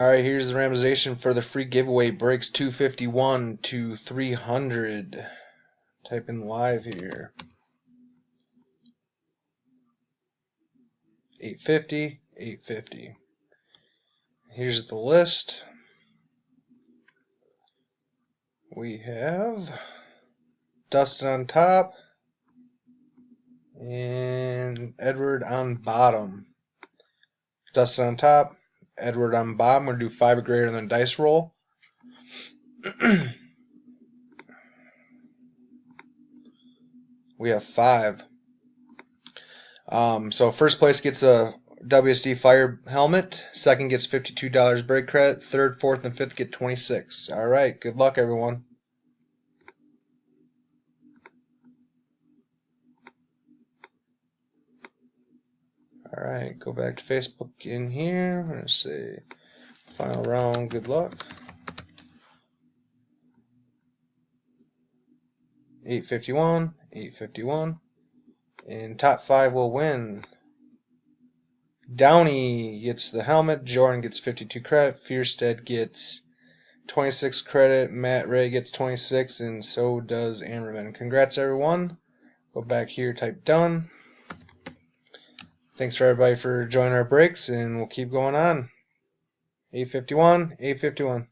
Alright, here's the randomization for the free giveaway. Breaks 251 to 300. Type in live here. 850, 850. Here's the list. We have Dustin on top and Edward on bottom. Dustin on top, Edward on bottom. We're going to do 5 or greater than dice roll. We have 5. So first place gets a WSD Fire helmet. Second gets $52 break credit. Third, fourth, and fifth get 26. All right. Good luck, everyone. All right. Go back to Facebook in here. I'm going to say final round. Good luck. 851, 851. And top 5 will win. Downey gets the helmet. Jordan gets 52 credit. Fierstead gets 26 credit. Matt Ray gets 26, and so does Ammerman. Congrats, everyone. Go back here, type done. Thanks for everybody for joining our breaks, and we'll keep going on. 851, 851.